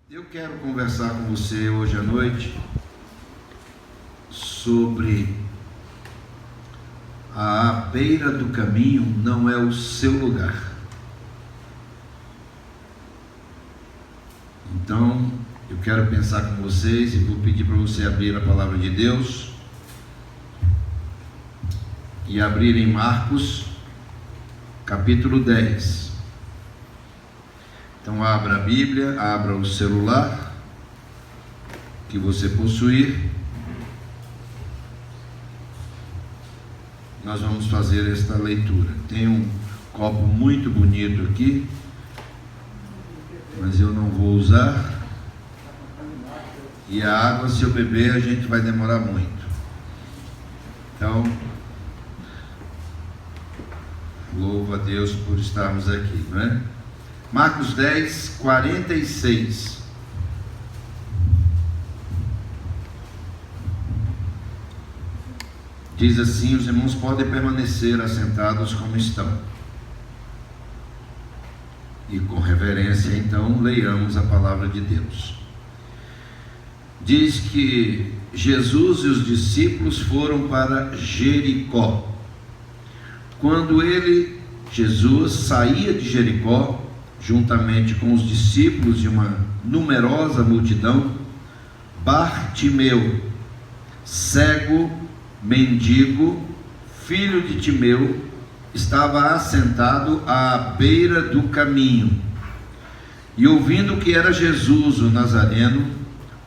Eu quero conversar com você hoje à noite sobre a beira do caminho não é o seu lugar. Então, eu quero pensar com vocês e vou pedir para você abrir a palavra de Deus e abrir em Marcos, capítulo 10. Então abra a Bíblia, abra o celular que você possuir. Nós vamos fazer esta leitura. Tem um copo muito bonito aqui, mas eu não vou usar. E a água, se eu beber, a gente vai demorar muito. Então, louva a Deus por estarmos aqui, não é? Marcos 10, 46. Diz assim: os irmãos podem permanecer assentados como estão. E com reverência, então, leiamos a palavra de Deus. Diz que Jesus e os discípulos foram para Jericó. Quando Jesus, saía de Jericó, juntamente com os discípulos e uma numerosa multidão, Bartimeu, cego, mendigo, filho de Timeu, estava assentado à beira do caminho. E ouvindo que era Jesus o Nazareno,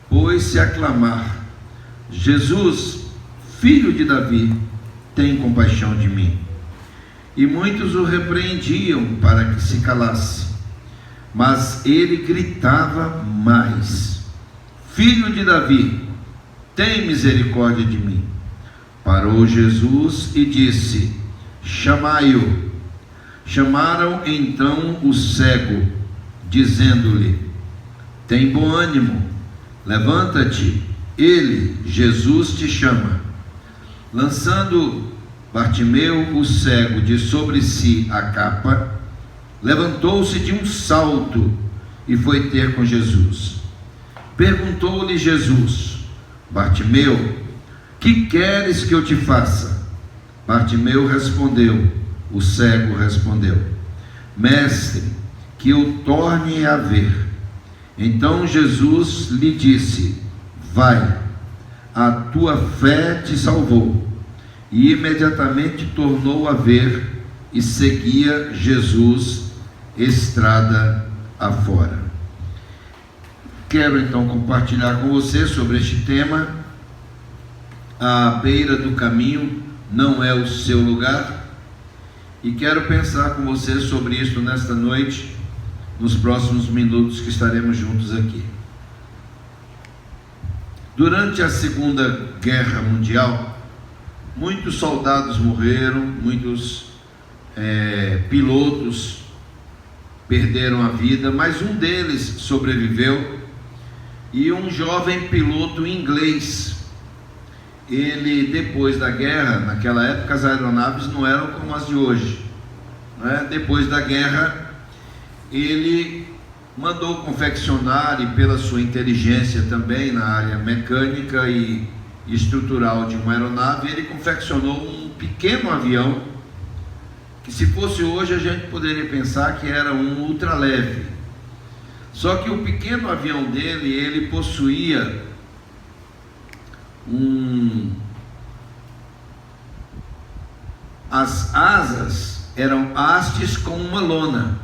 pôs-se a clamar: Jesus, filho de Davi, tem compaixão de mim. E muitos o repreendiam para que se calasse. Mas ele gritava mais: Filho de Davi, tem misericórdia de mim. Parou Jesus e disse: chamai-o. Chamaram então o cego, dizendo-lhe: tem bom ânimo, levanta-te, ele, Jesus, te chama. Lançando Bartimeu, o cego, de sobre si a capa, levantou-se de um salto e foi ter com Jesus. Perguntou-lhe Jesus: Bartimeu, que queres que eu te faça? Bartimeu respondeu, o cego respondeu: Mestre, que eu torne a ver. Então Jesus lhe disse: vai, a tua fé te salvou. E imediatamente tornou a ver e seguia Jesus estrada afora. Quero então compartilhar com você sobre este tema: a beira do caminho não é o seu lugar. E quero pensar com você sobre isso nesta noite, nos próximos minutos que estaremos juntos aqui. Durante a Segunda Guerra Mundial, muitos soldados morreram, muitos pilotos perderam a vida, mas um deles sobreviveu. E um jovem piloto inglês, ele, depois da guerra, naquela época as aeronaves não eram como as de hoje, né? Depois da guerra, ele mandou confeccionar, e pela sua inteligência também na área mecânica e estrutural de uma aeronave, ele confeccionou um pequeno avião, que se fosse hoje a gente poderia pensar que era um ultraleve. Só que o pequeno avião dele, ele possuía as asas eram hastes com uma lona,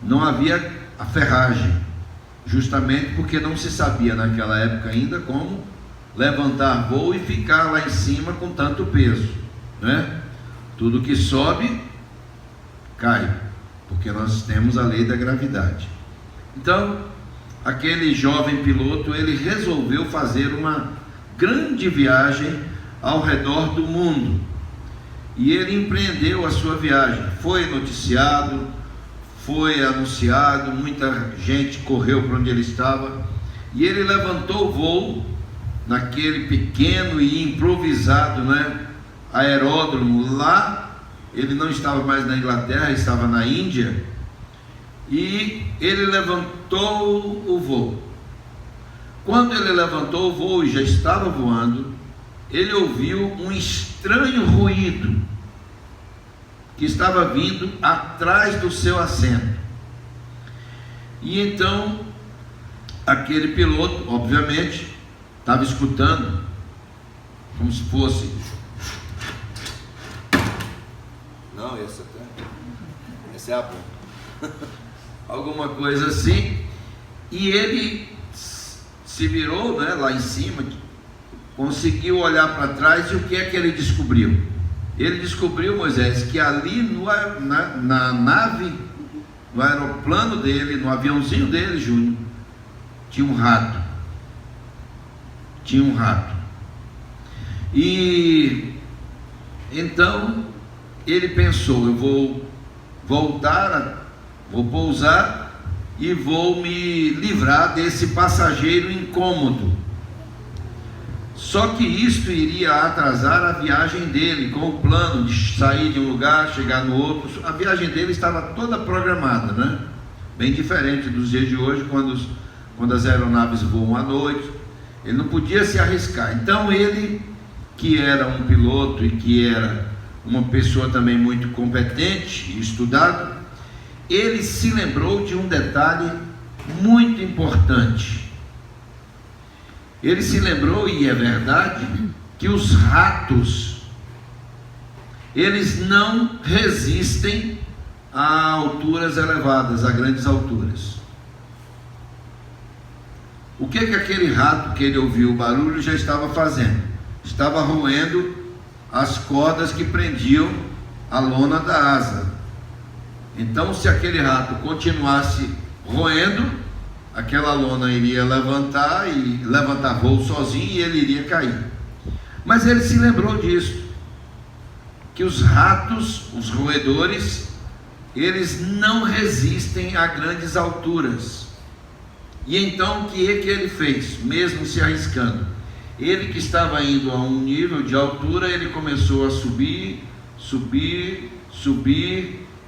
não havia a ferragem, justamente porque não se sabia naquela época ainda como levantar voo e ficar lá em cima com tanto peso, né? Tudo que sobe cai, porque nós temos a lei da gravidade. Então, aquele jovem piloto, ele resolveu fazer uma grande viagem ao redor do mundo, e ele empreendeu a sua viagem. Foi noticiado, foi anunciado, muita gente correu para onde ele estava, e ele levantou o voo naquele pequeno e improvisado, né, aeródromo lá. Ele não estava mais na Inglaterra, estava na Índia. e ele levantou o voo. Quando ele levantou o voo e já estava voando, ele ouviu um estranho ruído que estava vindo atrás do seu assento. E então aquele piloto, obviamente, estava escutando como se fosse... Não, esse é a bomba. Alguma coisa assim. E ele se virou, né, lá em cima, conseguiu olhar para trás, e o que é que ele descobriu? Ele descobriu, Moisés, que ali na nave, no aeroplano dele, no aviãozinho dele, Júnior, tinha um rato. Tinha um rato. E então ele pensou: eu vou voltar, vou pousar e vou me livrar desse passageiro incômodo. Só que isto iria atrasar a viagem dele, com o plano de sair de um lugar, chegar no outro. A viagem dele estava toda programada, né? Bem diferente dos dias de hoje, quando as aeronaves voam à noite. Ele não podia se arriscar. Então ele, que era um piloto e que era uma pessoa também muito competente e estudado, ele se lembrou de um detalhe muito importante. Ele se lembrou, e é verdade, que os ratos, eles não resistem a alturas elevadas, a grandes alturas. O que aquele rato que ele ouviu o barulho já estava fazendo? Estava roendo as cordas que prendiam a lona da asa. Então, se aquele rato continuasse roendo, aquela lona iria levantar voo sozinho, e ele iria cair. Mas ele se lembrou disso, que os ratos, os roedores, eles não resistem a grandes alturas. E então o que é que ele fez, mesmo se arriscando? Ele, que estava indo a um nível de altura, ele começou a subir,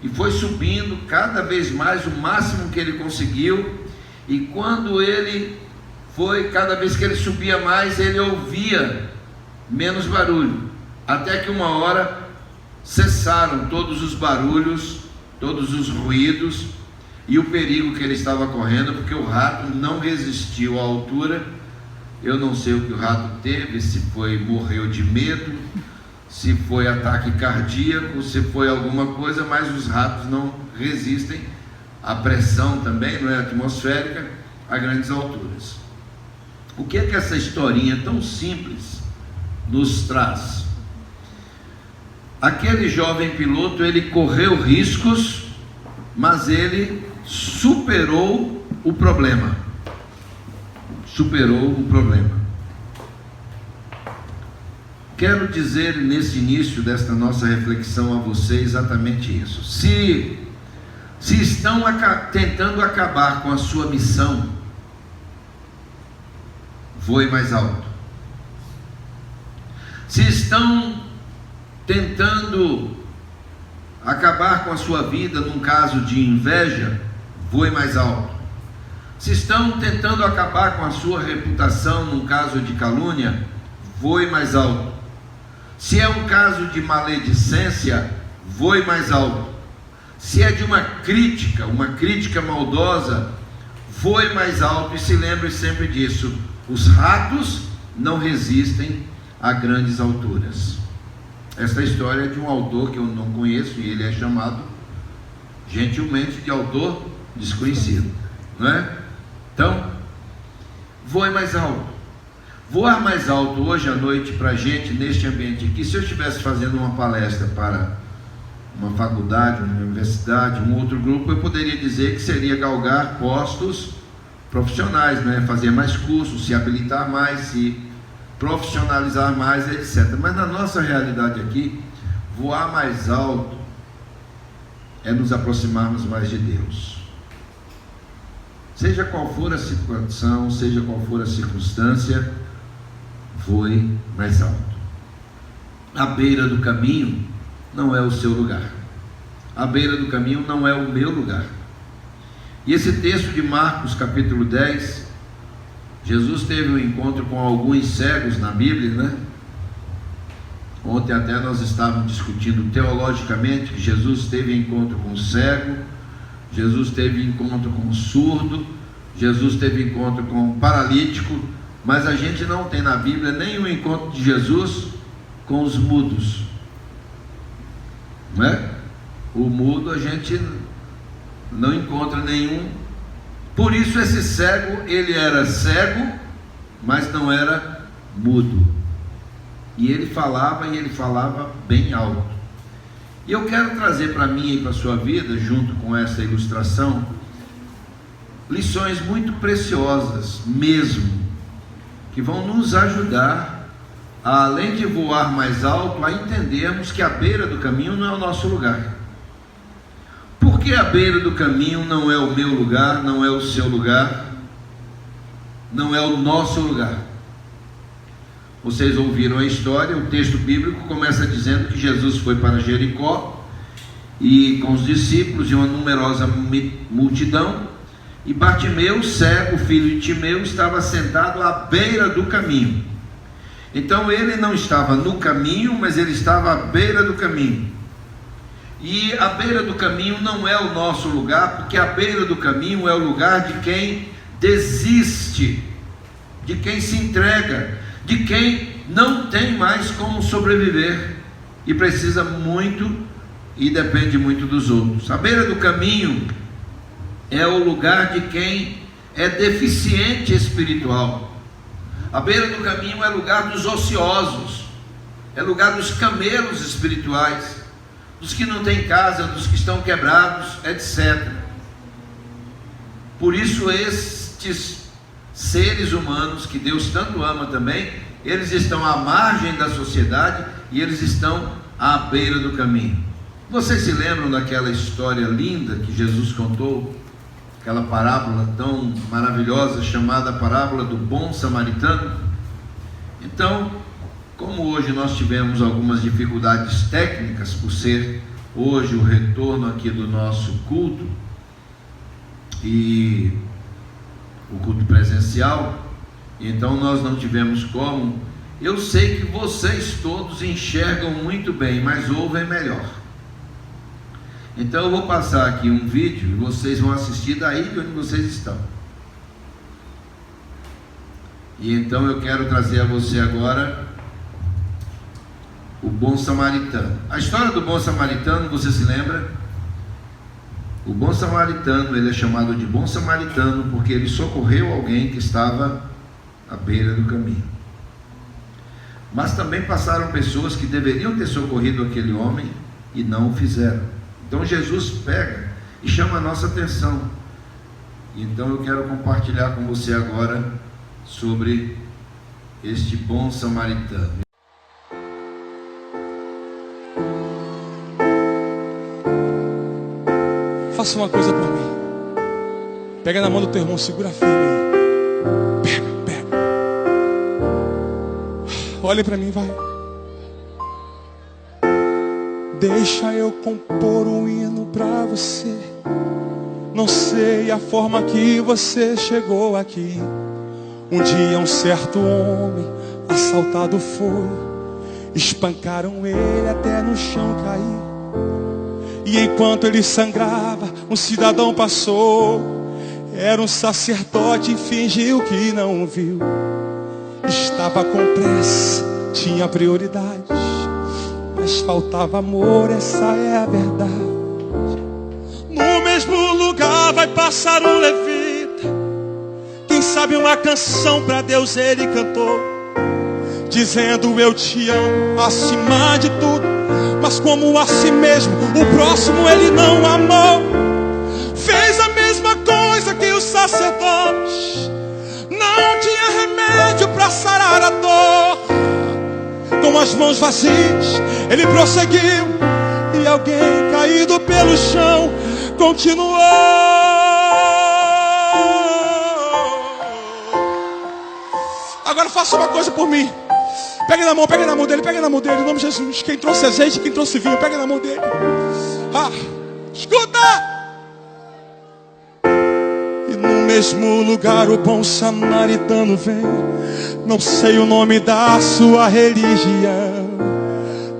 e foi subindo cada vez mais, o máximo que ele conseguiu. E quando ele foi, cada vez que ele subia mais, ele ouvia menos barulho, até que uma hora cessaram todos os barulhos, todos os ruídos, e o perigo que ele estava correndo, porque o rato não resistiu à altura. Eu não sei o que o rato teve, se morreu de medo, se foi ataque cardíaco, se foi alguma coisa, mas os ratos não resistem à pressão também, não é, atmosférica, a grandes alturas. O que é que essa historinha tão simples nos traz? Aquele jovem piloto, ele correu riscos, mas ele superou o problema. Quero dizer nesse início desta nossa reflexão a você exatamente isso. Se estão tentando acabar com a sua missão, voe mais alto. Se estão tentando acabar com a sua vida num caso de inveja, voe mais alto. Se estão tentando acabar com a sua reputação num caso de calúnia, voe mais alto. Se é um caso de maledicência, voe mais alto. Se é de uma crítica maldosa, voe mais alto. E se lembre sempre disso: os ratos não resistem a grandes alturas. Esta história é de um autor que eu não conheço, e ele é chamado gentilmente de autor desconhecido, não é? Então, voe mais alto. Voar mais alto hoje à noite para a gente, neste ambiente aqui, se eu estivesse fazendo uma palestra para uma faculdade, uma universidade, um outro grupo, eu poderia dizer que seria galgar postos profissionais, né? Fazer mais cursos, se habilitar mais, se profissionalizar mais, etc. Mas na nossa realidade aqui, voar mais alto é nos aproximarmos mais de Deus. Seja qual for a situação, seja qual for a circunstância, voe mais alto. A beira do caminho não é o seu lugar. A beira do caminho não é o meu lugar. E esse texto de Marcos capítulo 10, Jesus teve um encontro com alguns cegos na Bíblia, né? Ontem até nós estávamos discutindo teologicamente que Jesus teve encontro com o cego, Jesus teve encontro com o surdo, Jesus teve encontro com o paralítico, mas a gente não tem na Bíblia nenhum encontro de Jesus com os mudos, não é? O mudo a gente não encontra nenhum. Por isso esse cego, ele era cego, mas não era mudo. E ele falava bem alto. E eu quero trazer para mim e para a sua vida, junto com essa ilustração, lições muito preciosas mesmo, que vão nos ajudar, além de voar mais alto, a entendermos que a beira do caminho não é o nosso lugar. Por que a beira do caminho não é o meu lugar, não é o seu lugar, não é o nosso lugar? Vocês ouviram a história, o texto bíblico começa dizendo que Jesus foi para Jericó, e com os discípulos e uma numerosa multidão, e Bartimeu, cego, filho de Timeu, estava sentado à beira do caminho. Então ele não estava no caminho, mas ele estava à beira do caminho. E a beira do caminho não é o nosso lugar, porque a beira do caminho é o lugar de quem desiste, de quem se entrega, de quem não tem mais como sobreviver e precisa muito e depende muito dos outros. A beira do caminho é o lugar de quem é deficiente espiritual. A beira do caminho é lugar dos ociosos, é lugar dos camelos espirituais, dos que não têm casa, dos que estão quebrados, etc. Por isso estes seres humanos que Deus tanto ama também, eles estão à margem da sociedade e eles estão à beira do caminho. Vocês se lembram daquela história linda que Jesus contou? Aquela parábola tão maravilhosa chamada parábola do bom samaritano? Então, como hoje nós tivemos algumas dificuldades técnicas por ser hoje o retorno aqui do nosso culto e o culto presencial, então nós não tivemos como. Eu sei que vocês todos enxergam muito bem, mas ouvem melhor. Então eu vou passar aqui um vídeo e vocês vão assistir daí de onde vocês estão. E então eu quero trazer a você agora o bom samaritano. A história do bom samaritano, você se lembra? O bom samaritano, ele é chamado de bom samaritano porque ele socorreu alguém que estava à beira do caminho. Mas também passaram pessoas que deveriam ter socorrido aquele homem e não o fizeram. Então Jesus pega e chama a nossa atenção. Então eu quero compartilhar com você agora sobre este bom samaritano. Faça uma coisa por mim. Pega na mão do teu irmão, segura firme aí. Pega. Olhe para mim, vai. Deixa eu compor um hino pra você. Não sei a forma que você chegou aqui. Um dia um certo homem assaltado foi. Espancaram ele até no chão cair. E enquanto ele sangrava, um cidadão passou. Era um sacerdote e fingiu que não viu. Estava com pressa, tinha prioridades, mas faltava amor, essa é a verdade. No mesmo lugar vai passar um levita. Quem sabe uma canção pra Deus ele cantou, dizendo eu te amo acima de tudo. Mas como a si mesmo, o próximo ele não amou. Fez a mesma coisa que os sacerdotes. Não tinha remédio para sarar a dor. Com as mãos vazias, ele prosseguiu. E alguém caído pelo chão continuou. Agora faça uma coisa por mim. Pega na mão dele, em nome de Jesus. Quem trouxe azeite, quem trouxe vinho, pega na mão dele. Escuta! mesmo lugar o bom samaritano vem. Não sei o nome da sua religião,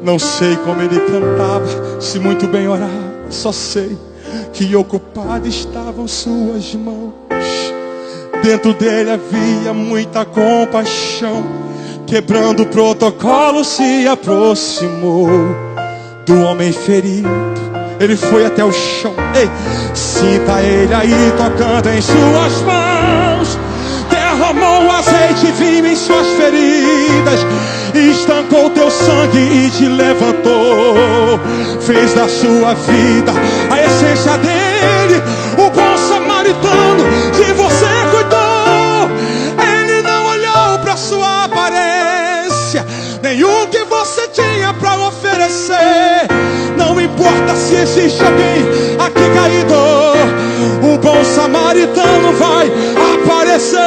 não sei como ele cantava, se muito bem orava. Só sei que ocupadas estavam suas mãos. Dentro dele havia muita compaixão. Quebrando o protocolo, se aproximou do homem ferido. Ele foi até o chão. Ei, sinta ele aí tocando em suas mãos. Derramou azeite e vinho em suas feridas. Estancou teu sangue e te levantou. Fez da sua vida a essência dele. O bom samaritano de você cuidou. Ele não olhou para sua aparência, nem o que você tinha para oferecer. Não importa se existe alguém aqui caído, o bom samaritano vai aparecer.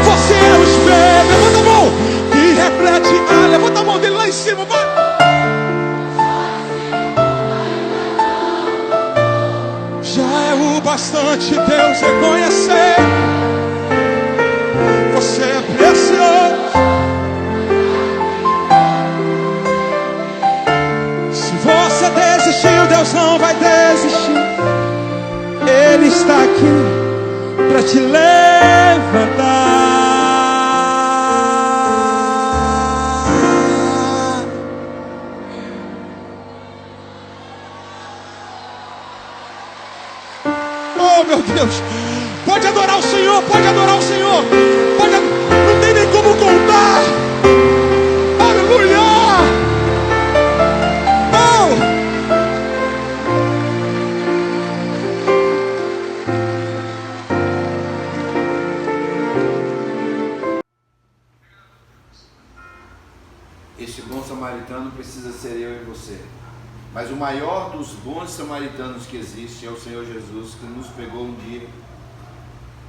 Você é o espelho. Levanta a mão e reflete. Levanta a mão dele lá em cima, vai. Já é o bastante Deus reconhecer. Você é precioso. Se você desistiu, Deus não vai desistir. Ele está aqui para te levantar. Oh, meu Deus. Pode adorar o Senhor, pode adorar o Senhor. Não tem nem como contar. Aleluia. Este bom samaritano precisa ser eu e você. Mas o maior dos bons samaritanos que existe é o Senhor Jesus, que nos pegou um dia,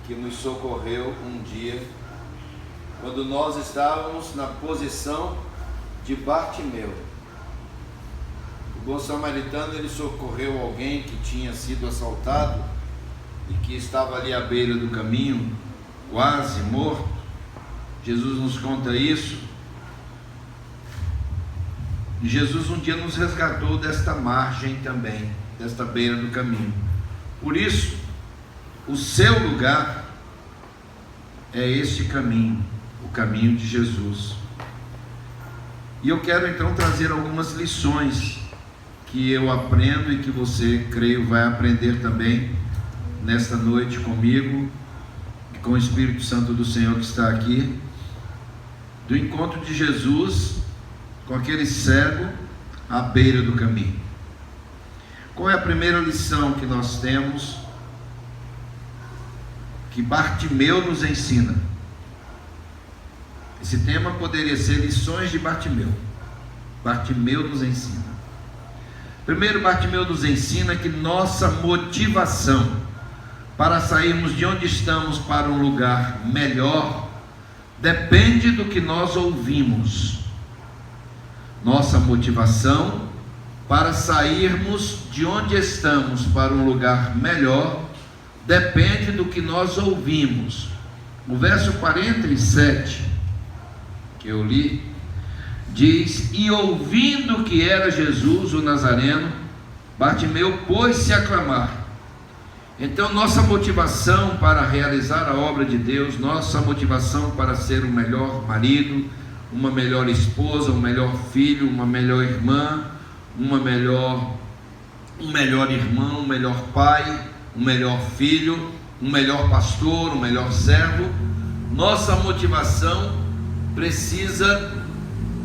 que nos socorreu um dia, quando nós estávamos na posição de Bartimeu. O bom samaritano, ele socorreu alguém que tinha sido assaltado e que estava ali à beira do caminho, quase morto. Jesus nos conta isso. E Jesus um dia nos resgatou desta margem também, desta beira do caminho. Por isso, o seu lugar é este caminho, o caminho de Jesus. E eu quero então trazer algumas lições que eu aprendo e que você, creio, vai aprender também nesta noite comigo e com o Espírito Santo do Senhor que está aqui, do encontro de Jesus com aquele cego à beira do caminho. Qual é a primeira lição que nós temos que Bartimeu nos ensina? Esse tema poderia ser lições de Bartimeu. Bartimeu nos ensina. Primeiro, Bartimeu nos ensina que nossa motivação para sairmos de onde estamos para um lugar melhor depende do que nós ouvimos. Nossa motivação para sairmos de onde estamos para um lugar melhor depende do que nós ouvimos. O verso 47 que eu li diz: e ouvindo que era Jesus o Nazareno, Bartimeu pôs-se a clamar. Então nossa motivação para realizar a obra de Deus, nossa motivação para ser o melhor marido, uma melhor esposa, um melhor filho, uma melhor irmã, um melhor irmão, um melhor pai, um melhor filho, um melhor pastor, um melhor servo. Nossa motivação precisa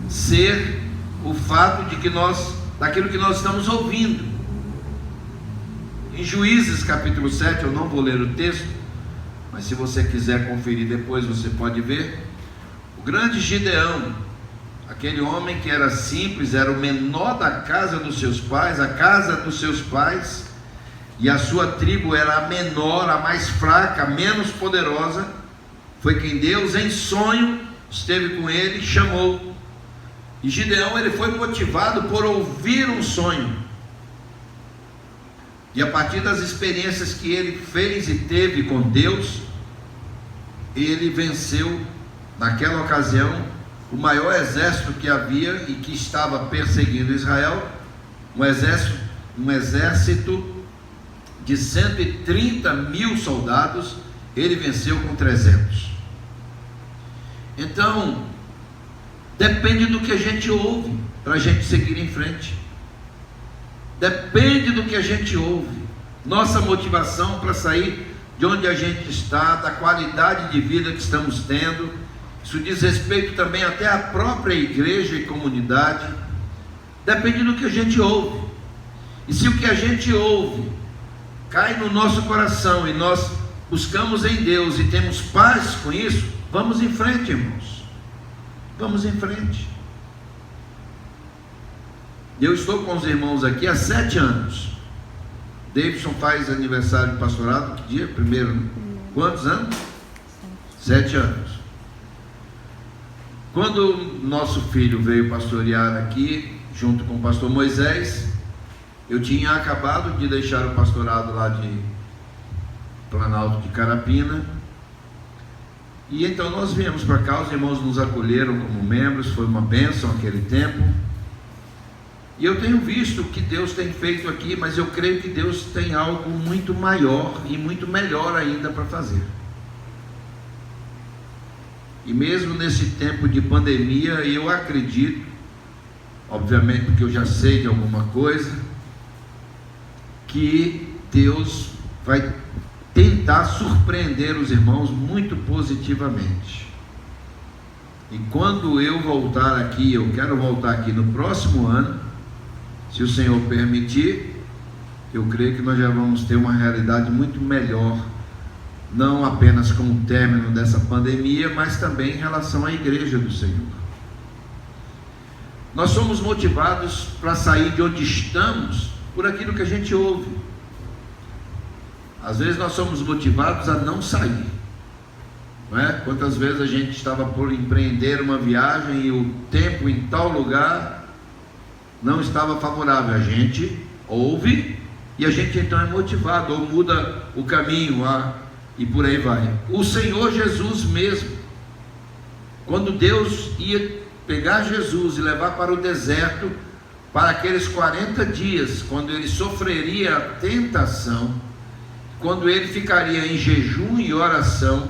ser o fato de que daquilo que nós estamos ouvindo. Em Juízes capítulo 7, eu não vou ler o texto, mas se você quiser conferir depois, você pode ver. O grande Gideão, aquele homem que era simples, era o menor da casa dos seus pais, a casa dos seus pais, e a sua tribo era a menor, a mais fraca, a menos poderosa, foi quem Deus em sonho esteve com ele e chamou. E Gideão, ele foi motivado por ouvir um sonho. E a partir das experiências que ele fez e teve com Deus, ele venceu, naquela ocasião, o maior exército que havia e que estava perseguindo Israel, um exército de 130 mil soldados. Ele venceu com 300. Então, depende do que a gente ouve para a gente seguir em frente. Depende do que a gente ouve. Nossa motivação para sair de onde a gente está, da qualidade de vida que estamos tendo, isso diz respeito também até à própria igreja e comunidade. Depende do que a gente ouve. E se o que a gente ouve cai no nosso coração e nós buscamos em Deus e temos paz com isso, vamos em frente, irmãos. Vamos em frente. Eu estou com os irmãos aqui há 7 anos. Davidson faz aniversário de pastorado, que dia? Primeiro, quantos anos? 7 anos. Quando nosso filho veio pastorear aqui, junto com o pastor Moisés, eu tinha acabado de deixar o pastorado lá de Planalto de Carapina, e então nós viemos para cá. Os irmãos nos acolheram como membros, foi uma bênção aquele tempo. E eu tenho visto o que Deus tem feito aqui, mas eu creio que Deus tem algo muito maior e muito melhor ainda para fazer. E mesmo nesse tempo de pandemia, eu acredito, obviamente porque eu já sei de alguma coisa, que Deus vai tentar surpreender os irmãos muito positivamente. E quando eu voltar aqui, eu quero voltar aqui no próximo ano, se o Senhor permitir, eu creio que nós já vamos ter uma realidade muito melhor, não apenas com o término dessa pandemia, mas também em relação à igreja do Senhor. Nós somos motivados para sair de onde estamos por aquilo que a gente ouve. Às vezes nós somos motivados a não sair, não é? Quantas vezes a gente estava por empreender uma viagem e o tempo em tal lugar não estava favorável. A gente ouve e a gente então é motivado, ou muda o caminho e por aí vai. O Senhor Jesus mesmo, quando Deus ia pegar Jesus e levar para o deserto, para aqueles 40 dias, quando ele sofreria a tentação, quando ele ficaria em jejum e oração,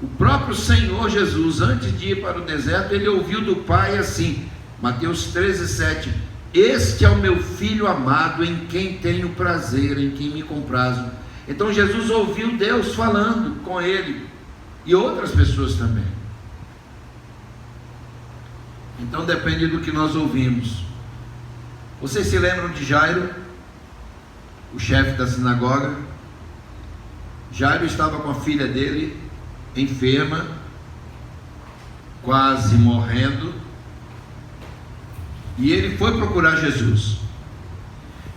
o próprio Senhor Jesus, antes de ir para o deserto, ele ouviu do Pai assim, Mateus 13:7, este é o meu filho amado, em quem tenho prazer, em quem me comprazo. Então Jesus ouviu Deus falando com ele, e outras pessoas também. Então depende do que nós ouvimos. Vocês se lembram de Jairo, o chefe da sinagoga? Jairo estava com a filha dele enferma, quase morrendo, e ele foi procurar Jesus.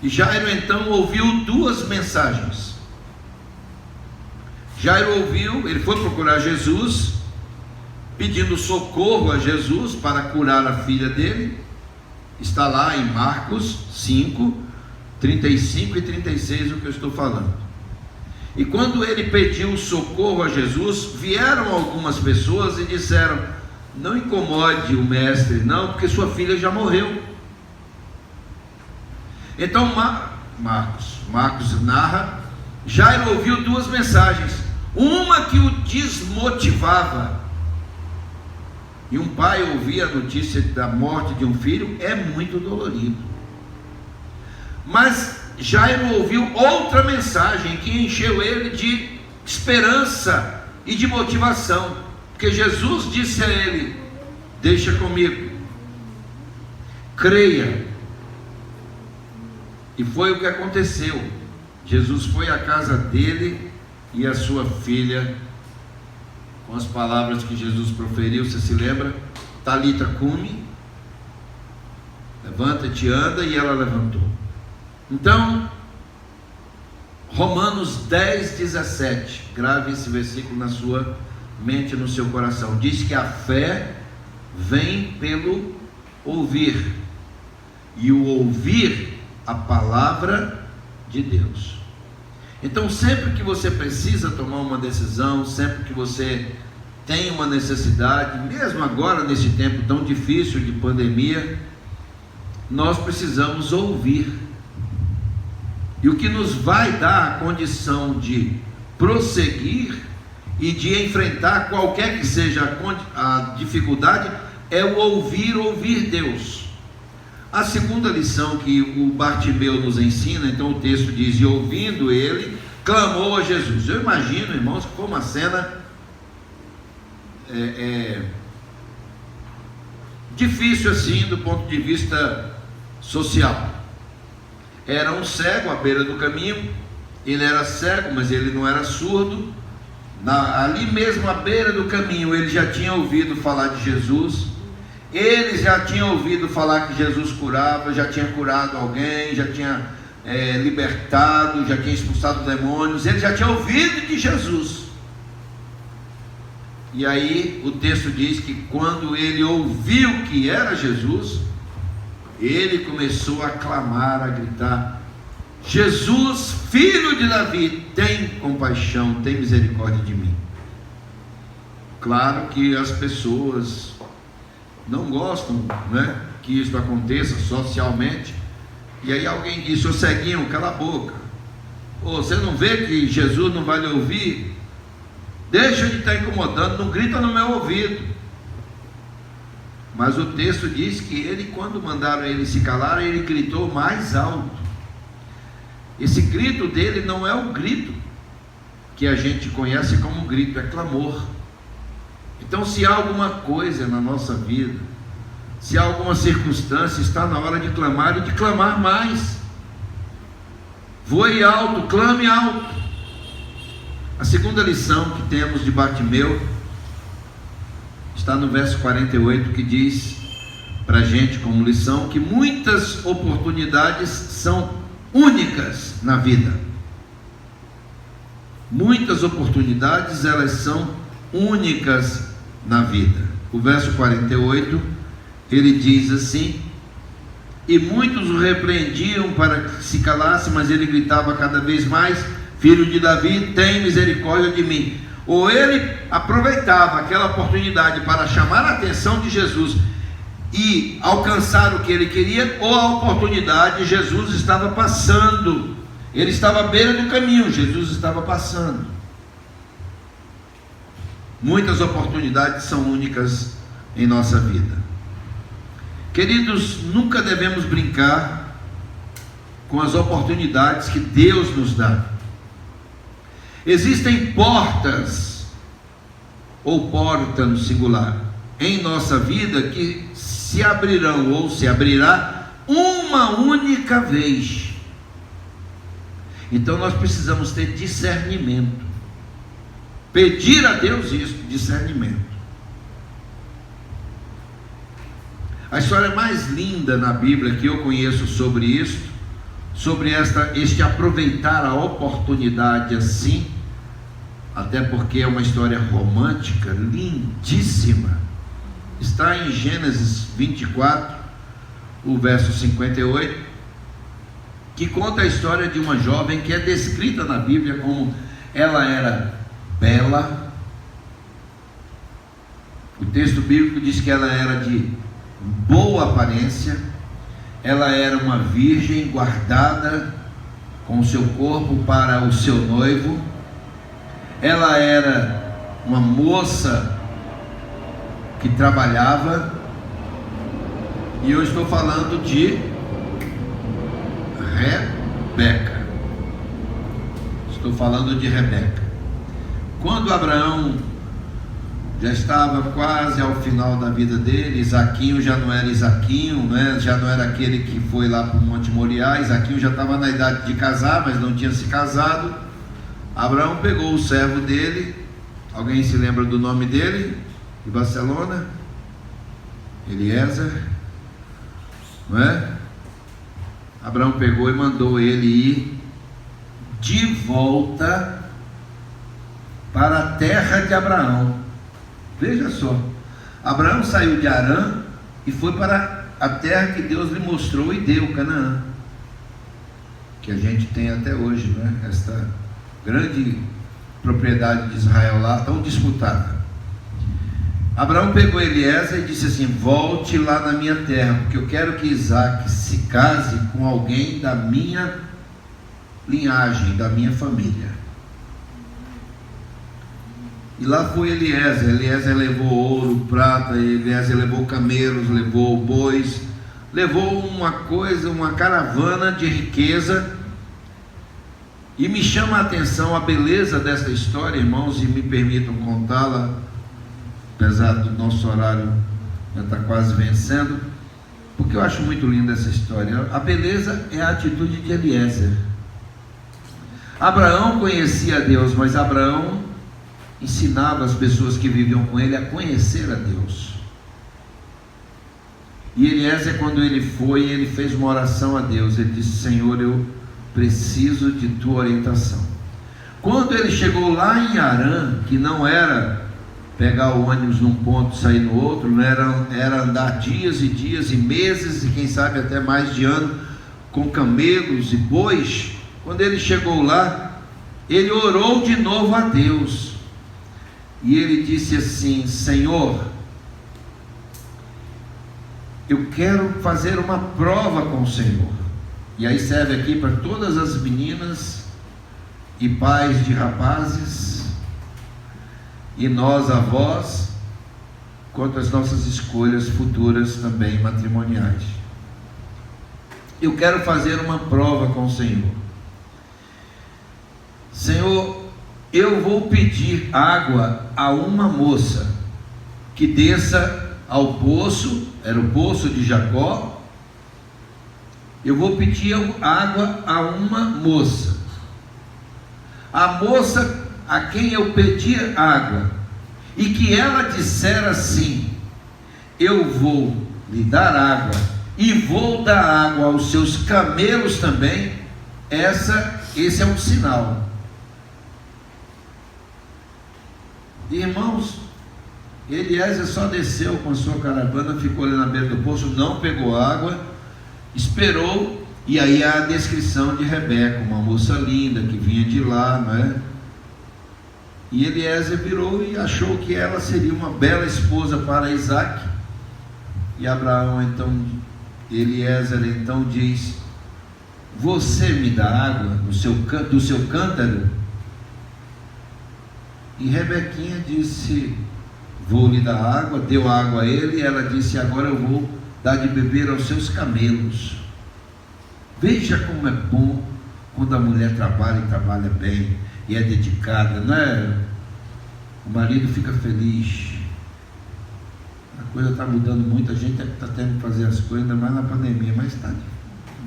E Jairo então ouviu 2 mensagens. Jairo ouviu, ele foi procurar Jesus, pedindo socorro a Jesus para curar a filha dele. Está lá em Marcos 5, 35 e 36 o que eu estou falando. E quando ele pediu socorro a Jesus, vieram algumas pessoas e disseram, não incomode o mestre não, porque sua filha já morreu. Então Marcos narra, Jairo ouviu 2 mensagens, uma que o desmotivava. E um pai ouvir a notícia da morte de um filho é muito dolorido. Mas Jairo ouviu outra mensagem que encheu ele de esperança e de motivação, porque Jesus disse a ele, deixa comigo, creia. E foi o que aconteceu. Jesus foi à casa dele e a sua filha, com as palavras que Jesus proferiu, você se lembra? Talita cumi, levanta-te, anda, e ela levantou. Então, Romanos 10:17, grave esse versículo na sua mente, no seu coração, diz que a fé vem pelo ouvir, e o ouvir a palavra de Deus. Então, sempre que você precisa tomar uma decisão, sempre que você tem uma necessidade, mesmo agora nesse tempo tão difícil de pandemia, nós precisamos ouvir. E o que nos vai dar a condição de prosseguir e de enfrentar qualquer que seja a dificuldade é o ouvir Deus. A segunda lição que o Bartimeu nos ensina, então o texto diz: e ouvindo ele, clamou a Jesus. Eu imagino, irmãos, que foi uma cena difícil assim do ponto de vista social. Era um cego à beira do caminho. Ele era cego, mas ele não era surdo. Ali mesmo à beira do caminho, ele já tinha ouvido falar de Jesus. Ele já tinha ouvido falar que Jesus curava, já tinha curado alguém, já tinha libertado, já tinha expulsado demônios. Ele já tinha ouvido de Jesus. E aí o texto diz que quando ele ouviu que era Jesus, ele começou a clamar, a gritar: Jesus, filho de Davi, tem compaixão, tem misericórdia de mim. Claro que as pessoas não gostam, né, que isso aconteça socialmente. E aí alguém disse: ô ceguinho, cala a boca. Você não vê que Jesus não vai lhe ouvir? Deixa de estar incomodando, não grita no meu ouvido. Mas o texto diz que ele, quando mandaram ele se calar, ele gritou mais alto. Esse grito dele não é o grito que a gente conhece como grito, é clamor. Então, se há alguma coisa na nossa vida, se há alguma circunstância, está na hora de clamar e de clamar mais. Voe alto, clame alto. A segunda lição que temos de Bartimeu está no verso 48, que diz para a gente como lição que muitas oportunidades são únicas na vida. Muitas oportunidades, elas são únicas na vida. O verso 48, ele diz assim: e muitos o repreendiam para que se calasse, mas ele gritava cada vez mais: filho de Davi, tem misericórdia de mim. Ou ele aproveitava aquela oportunidade para chamar a atenção de Jesus e alcançar o que ele queria, ou a oportunidade, Jesus estava passando, ele estava à beira do caminho, Jesus estava passando. Muitas oportunidades são únicas em nossa vida. Queridos, nunca devemos brincar com as oportunidades que Deus nos dá. Existem portas, ou porta no singular, em nossa vida que se abrirão ou se abrirá uma única vez. Então nós precisamos ter discernimento. Pedir a Deus isso, discernimento. A história mais linda na Bíblia que eu conheço sobre isso, sobre este aproveitar a oportunidade assim, até porque é uma história romântica, lindíssima, está em Gênesis 24, o verso 58, que conta a história de uma jovem que é descrita na Bíblia como ela era bela. O texto bíblico diz que ela era de boa aparência, ela era uma virgem guardada com o seu corpo para o seu noivo, ela era uma moça que trabalhava, e eu estou falando de Rebeca. Estou falando de Rebeca. Quando Abraão já estava quase ao final da vida dele, Isaquinho já não era Isaquinho, né? Já não era aquele que foi lá para o Monte Moriá. Isaquinho já estava na idade de casar, mas não tinha se casado. Abraão pegou o servo dele, alguém se lembra do nome dele, de Barcelona? Eliezer, não é? Abraão pegou e mandou ele ir de volta para a terra de Abraão. Veja só, Abraão saiu de Harã e foi para a terra que Deus lhe mostrou e deu, Canaã, que a gente tem até hoje, né? Esta grande propriedade de Israel lá, tão disputada. Abraão pegou Eliezer e disse assim: volte lá na minha terra, porque eu quero que Isaque se case com alguém da minha linhagem, da minha família. E lá foi Eliezer. Eliezer levou ouro, prata, Eliezer levou camelos, levou bois, levou uma caravana de riqueza. E me chama a atenção a beleza dessa história, irmãos, e me permitam contá-la, apesar do nosso horário já estar quase vencendo, porque eu acho muito linda essa história. A beleza é a atitude de Eliezer. Abraão conhecia a Deus, mas Abraão ensinava as pessoas que viviam com ele a conhecer a Deus. E Eliezer, quando ele foi, ele fez uma oração a Deus. Ele disse: Senhor, eu preciso de tua orientação. Quando ele chegou lá em Harã, que não era pegar o ônibus num ponto e sair no outro, não era andar dias e dias e meses e quem sabe até mais de ano com camelos e bois. Quando ele chegou lá, ele orou de novo a Deus e ele disse assim: Senhor, eu quero fazer uma prova com o Senhor. E aí serve aqui para todas as meninas e pais de rapazes, e nós avós, quanto às nossas escolhas futuras também matrimoniais. Eu quero fazer uma prova com o Senhor. Senhor, eu vou pedir água a uma moça que desça ao poço, era o poço de Jacó. Eu vou pedir água a uma moça. A moça a quem eu pedir água, e que ela disser assim: eu vou lhe dar água, e vou dar água aos seus camelos também. Esse é um sinal. Irmãos, Eliezer só desceu com a sua caravana, ficou ali na beira do poço, não pegou água, esperou. E aí há a descrição de Rebeca, uma moça linda que vinha de lá, não é? E Eliezer virou e achou que ela seria uma bela esposa para Isaque. E Abraão então, Eliezer então diz: você me dá água do seu cântaro? E Rebequinha disse: vou lhe dar água. Deu água a ele, e ela disse: agora eu vou dar de beber aos seus camelos. Veja como é bom quando a mulher trabalha e trabalha bem e é dedicada, não é? O marido fica feliz. A coisa está mudando muito, a gente está tendo que fazer as coisas, ainda mais na pandemia, mas está.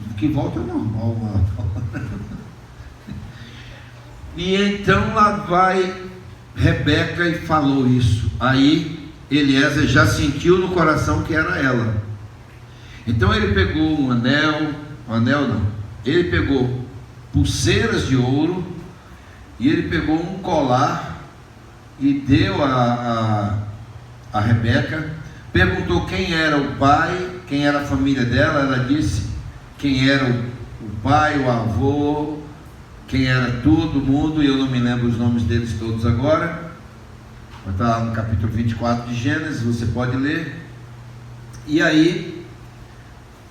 O que volta é normal. E então lá vai Rebeca e falou isso. Aí Eliezer já sentiu no coração que era ela. Então ele pegou um anel não, ele pegou pulseiras de ouro, e ele pegou um colar e deu a Rebeca. Perguntou quem era o pai, quem era a família dela. Ela disse quem era o pai, o avô, quem era todo mundo, e eu não me lembro os nomes deles todos agora. Está lá no capítulo 24 de Gênesis, você pode ler. E aí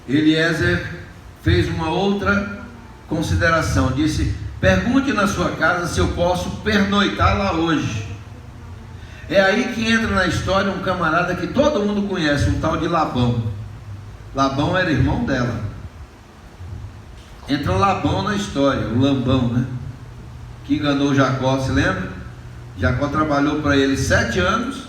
Eliezer fez uma outra consideração, disse: pergunte na sua casa se eu posso pernoitar lá hoje. É aí que entra na história um camarada que todo mundo conhece, um tal de Labão. Labão era irmão dela. Entra Labão na história, o Lambão, né? Que enganou Jacó, se lembra? Jacó trabalhou para ele 7 anos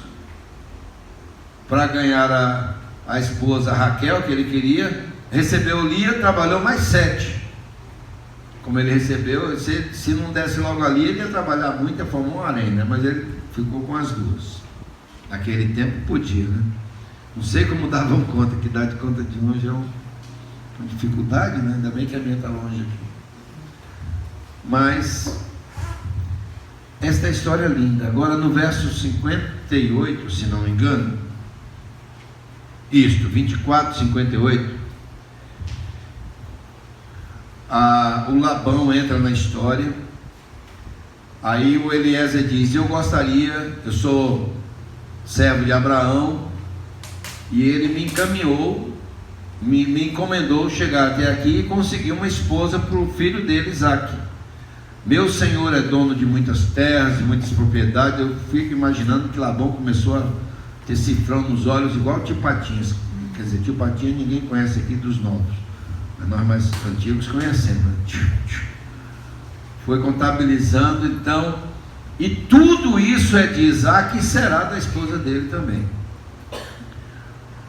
para ganhar a esposa Raquel, que ele queria. Recebeu Lia, trabalhou mais 7. Como ele recebeu, se não desse logo ali, ele ia trabalhar muito, ia formar um harém, né? Mas ele ficou com as duas. Naquele tempo podia, né? Não sei como davam conta, que dar de conta de longe é uma dificuldade, né? Ainda bem que a minha está longe aqui. Mas esta história é linda. Agora no verso 58, se não me engano, 24, 58, o Labão entra na história. Aí o Eliezer diz: eu sou servo de Abraão, e ele me encaminhou, me encomendou chegar até aqui e conseguir uma esposa para o filho dele, Isaque. Meu senhor é dono de muitas terras, de muitas propriedades. Eu fico imaginando que Labão começou a ter cifrão nos olhos, igual o tio Patinhas. Quer dizer, tio Patinhas ninguém conhece aqui dos novos, mas nós mais antigos conhecemos, né? Foi contabilizando, então, e tudo isso é de Isaque e será da esposa dele também.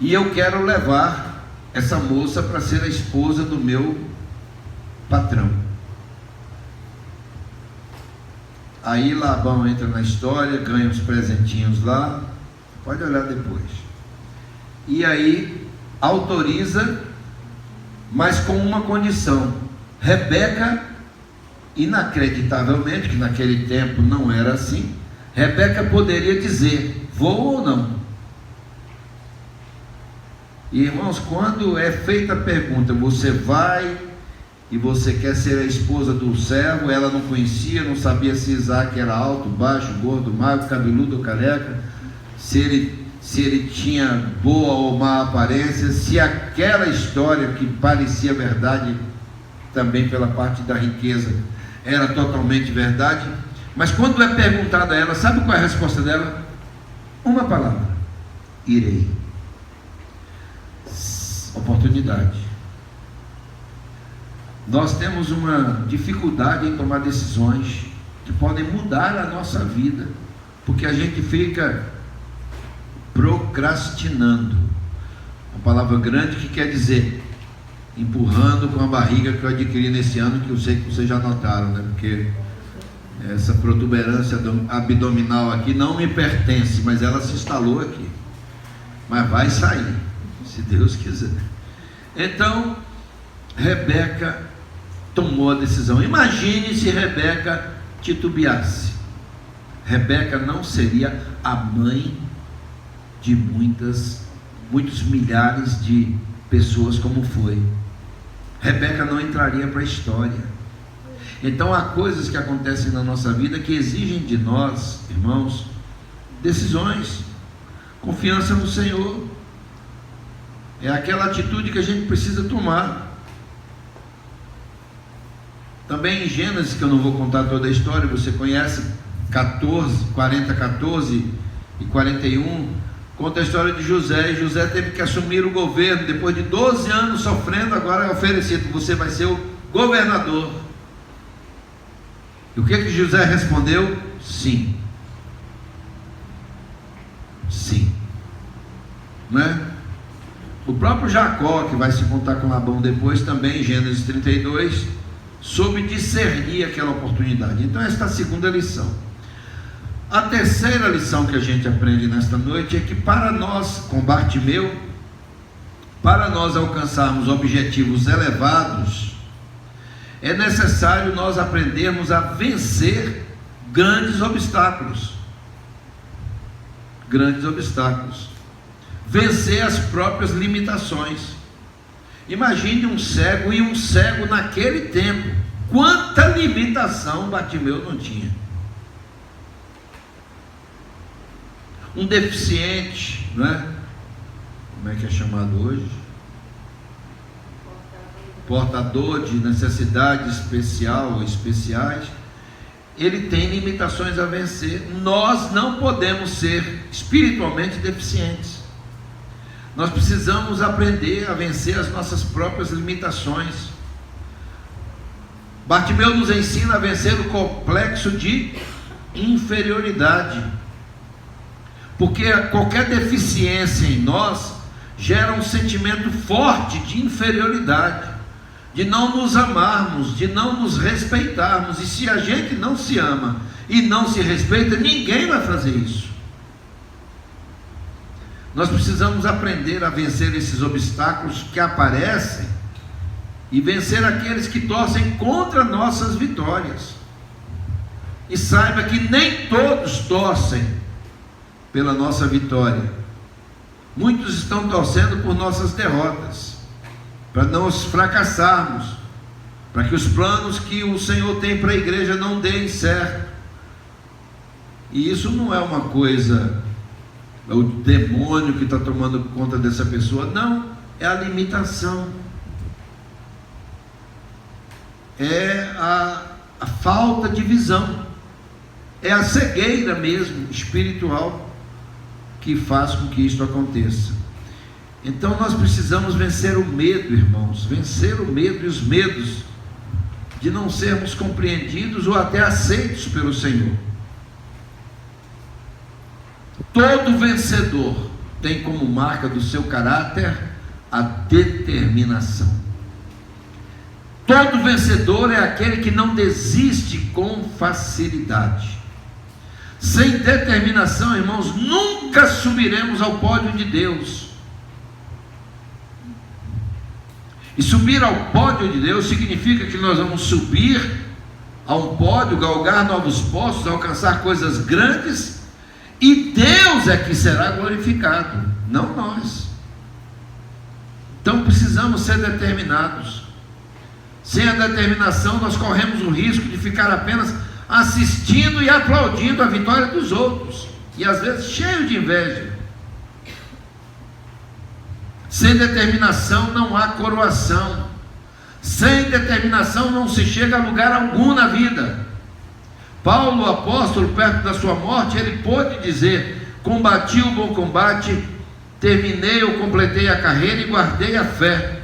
E eu quero levar essa moça para ser a esposa do meu patrão. Aí Labão entra na história, ganha uns presentinhos lá, pode olhar depois. E aí autoriza, mas com uma condição. Rebeca, inacreditavelmente, que naquele tempo não era assim, Rebeca poderia dizer: vou ou não? E irmãos, quando é feita a pergunta, você vai e você quer ser a esposa do servo, ela não conhecia, não sabia se Isaque era alto, baixo, gordo, magro, cabeludo ou careca, se ele tinha boa ou má aparência, se aquela história que parecia verdade, também pela parte da riqueza, era totalmente verdade. Mas quando é perguntado a ela, sabe qual é a resposta dela? Uma palavra: irei. Oportunidade. Nós temos uma dificuldade em tomar decisões que podem mudar a nossa vida, porque a gente fica procrastinando, uma palavra grande que quer dizer empurrando com a barriga, que eu adquiri nesse ano, que eu sei que vocês já notaram, né? Porque essa protuberância abdominal aqui não me pertence, mas ela se instalou aqui, mas vai sair, se Deus quiser. Então Rebeca tomou a decisão. Imagine se Rebeca titubeasse. Rebeca não seria a mãe de muitos milhares de pessoas como foi. Rebeca não entraria para a história. Então há coisas que acontecem na nossa vida que exigem de nós, irmãos, decisões, confiança no Senhor. É aquela atitude que a gente precisa tomar. Também em Gênesis, que eu não vou contar toda a história, você conhece 40, 14 e 41, conta a história de José. E José teve que assumir o governo, depois de 12 anos sofrendo, agora é oferecido: você vai ser o governador. E o que José respondeu? Sim. Sim. Não é? O próprio Jacó, que vai se contar com Labão depois, também em Gênesis 32, soube discernir aquela oportunidade. Então esta é a segunda lição. A terceira lição que a gente aprende nesta noite é que para nós, com Bartimeu, para nós alcançarmos objetivos elevados, é necessário nós aprendermos a vencer grandes obstáculos. Grandes obstáculos. Vencer as próprias limitações. Imagine um cego, e um cego naquele tempo, quanta limitação Bartimeu não tinha. Um deficiente, não é? Como é que é chamado hoje? Portador de necessidades especiais, ele tem limitações a vencer. Nós não podemos ser espiritualmente deficientes. Nós precisamos aprender a vencer as nossas próprias limitações. Bartimeu nos ensina a vencer o complexo de inferioridade, porque qualquer deficiência em nós gera um sentimento forte de inferioridade, de não nos amarmos, de não nos respeitarmos. E se a gente não se ama e não se respeita, ninguém vai fazer isso. Nós precisamos aprender a vencer esses obstáculos que aparecem e vencer aqueles que torcem contra nossas vitórias. E saiba que nem todos torcem pela nossa vitória. Muitos estão torcendo por nossas derrotas, para não fracassarmos, para que os planos que o Senhor tem para a igreja não deem certo. E isso não é uma coisa, é o demônio que está tomando conta dessa pessoa, não, é a limitação, é a falta de visão, é a cegueira mesmo, espiritual, que faz com que isso aconteça. Então nós precisamos vencer o medo, irmãos, vencer o medo e os medos de não sermos compreendidos ou até aceitos pelo Senhor. Todo vencedor tem como marca do seu caráter a determinação. Todo vencedor é aquele que não desiste com facilidade. Sem determinação, irmãos, nunca subiremos ao pódio de Deus. E subir ao pódio de Deus significa que nós vamos subir a um pódio, galgar novos postos, alcançar coisas grandes, e Deus é que será glorificado, não nós. Então precisamos ser determinados. Sem a determinação, nós corremos o risco de ficar apenas assistindo e aplaudindo a vitória dos outros, e às vezes cheio de inveja. Sem determinação não há coroação. Sem determinação não se chega a lugar algum na vida. Paulo, o apóstolo, perto da sua morte, ele pôde dizer: combati o bom combate, terminei ou completei a carreira e guardei a fé.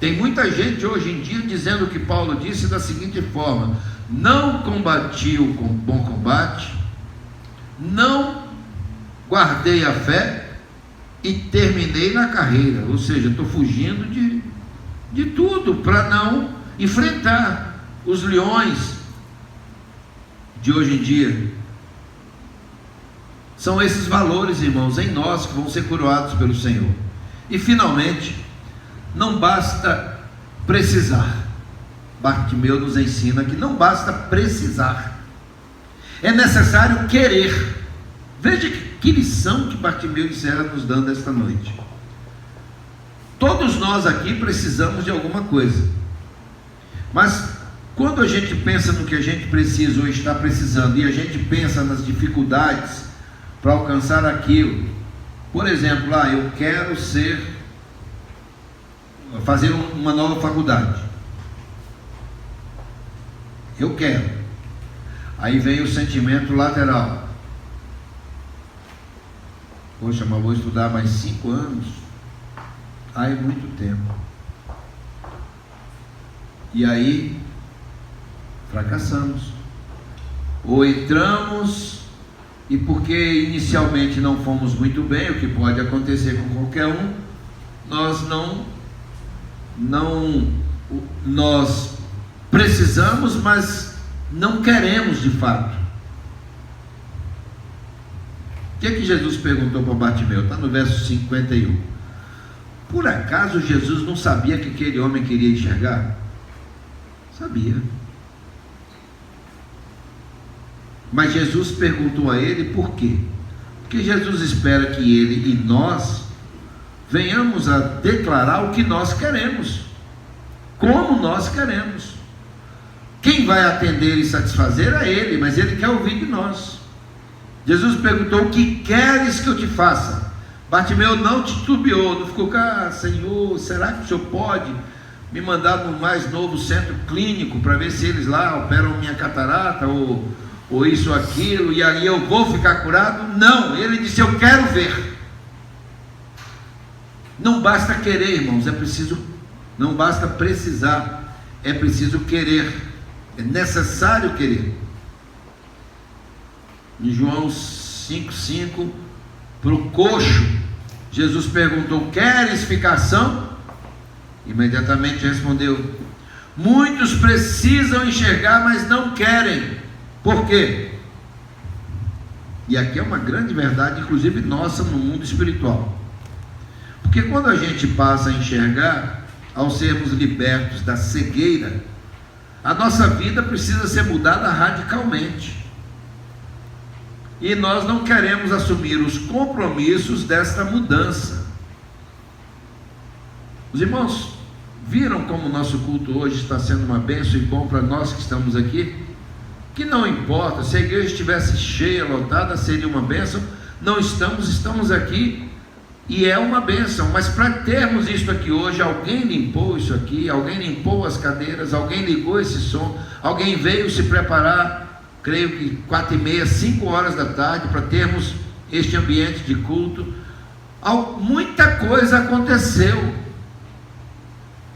Tem muita gente hoje em dia dizendo o que Paulo disse da seguinte forma: não combati o bom combate, não guardei a fé e terminei na carreira. Ou seja, estou fugindo de tudo para não enfrentar os leões de hoje em dia. São esses valores, irmãos, em nós que vão ser coroados pelo Senhor. E finalmente, não basta precisar. Bartimeu nos ensina que não basta precisar, é necessário querer. Veja que lição que Bartimeu encerra nos dando esta noite. Todos nós aqui precisamos de alguma coisa, mas quando a gente pensa no que a gente precisa ou está precisando, e a gente pensa nas dificuldades para alcançar aquilo, por exemplo, eu quero fazer uma nova faculdade, eu quero, aí vem o sentimento lateral: poxa, mas vou estudar mais 5 anos, é muito tempo, e aí fracassamos, ou entramos e porque inicialmente não fomos muito bem, o que pode acontecer com qualquer um, nós precisamos, mas não queremos de fato. O que é que Jesus perguntou para Bartimeu? Está no verso 51. Por acaso Jesus não sabia que aquele homem queria enxergar? Sabia. Mas Jesus perguntou a ele por quê? Porque Jesus espera que ele e nós venhamos a declarar o que nós queremos, como nós queremos. Quem vai atender e satisfazer é ele, mas ele quer ouvir de nós. Jesus perguntou: o que queres que eu te faça? Bartimeu não titubeou, não ficou: Senhor, será que o Senhor pode me mandar no mais novo centro clínico para ver se eles lá operam minha catarata ou isso ou aquilo, e aí eu vou ficar curado? Não, ele disse: eu quero ver. Não basta querer, irmãos, não basta precisar, é preciso querer, é necessário querer. Em João 5,5, para o coxo, Jesus perguntou: queres ficar são? Imediatamente respondeu: muitos precisam enxergar, mas não querem. Por quê? E aqui é uma grande verdade, inclusive nossa, no mundo espiritual. Porque quando a gente passa a enxergar, ao sermos libertos da cegueira, a nossa vida precisa ser mudada radicalmente. E nós não queremos assumir os compromissos desta mudança. Os irmãos, Viram como o nosso culto hoje está sendo uma bênção e bom para nós que estamos aqui? Que não importa, se a igreja estivesse cheia, lotada, seria uma bênção. Não estamos aqui e é uma bênção, mas para termos isso aqui hoje, alguém limpou isso aqui, alguém limpou as cadeiras, alguém ligou esse som, alguém veio se preparar, creio que 4h30, 5 horas da tarde, para termos este ambiente de culto. Muita coisa aconteceu.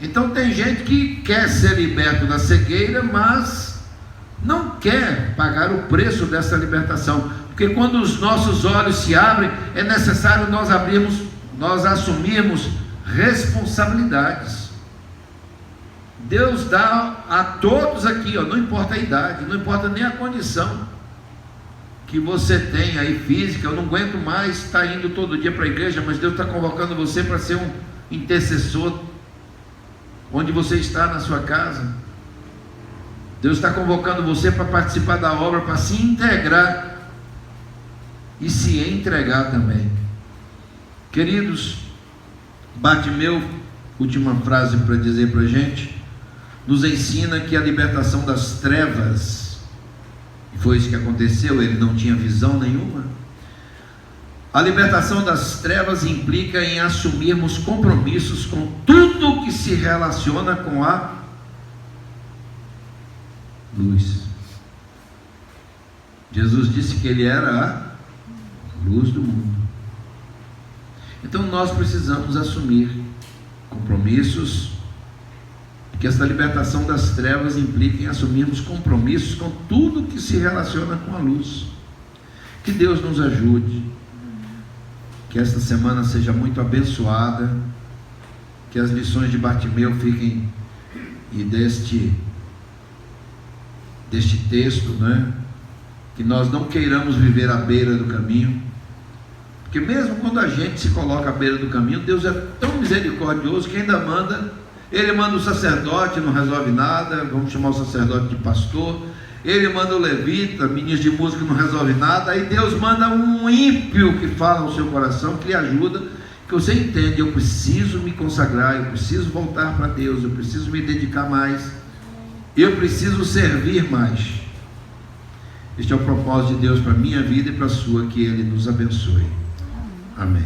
Então tem gente que quer ser liberto da cegueira, mas não quer pagar o preço dessa libertação, porque quando os nossos olhos se abrem, é necessário nós assumirmos responsabilidades. Deus dá a todos aqui, não importa a idade, não importa nem a condição que você tem aí física. Eu não aguento mais estar indo todo dia para a igreja, mas Deus está convocando você para ser um intercessor onde você está na sua casa. Deus está convocando você para participar da obra, para se integrar e se entregar também. Queridos, Bartimeu, última frase para dizer para a gente, nos ensina que a libertação das trevas, e foi isso que aconteceu, ele não tinha visão nenhuma. A libertação das trevas implica em assumirmos compromissos com tudo que se relaciona com a luz. Jesus disse que ele era a luz do mundo. Então nós precisamos assumir compromissos, porque essa libertação das trevas implica em assumirmos compromissos com tudo que se relaciona com a luz. Que Deus nos ajude, que esta semana seja muito abençoada, que as lições de Bartimeu fiquem, e deste texto, que nós não queiramos viver à beira do caminho, porque mesmo quando a gente se coloca à beira do caminho, Deus é tão misericordioso que ainda Ele manda o sacerdote, não resolve nada, vamos chamar o sacerdote de pastor, Ele manda o levita, ministro de música, não resolve nada, aí Deus manda um ímpio que fala no seu coração, que lhe ajuda, que você entende, eu preciso me consagrar, eu preciso voltar para Deus, eu preciso me dedicar mais, eu preciso servir mais. Este é o propósito de Deus para a minha vida e para a sua, que Ele nos abençoe. Amém.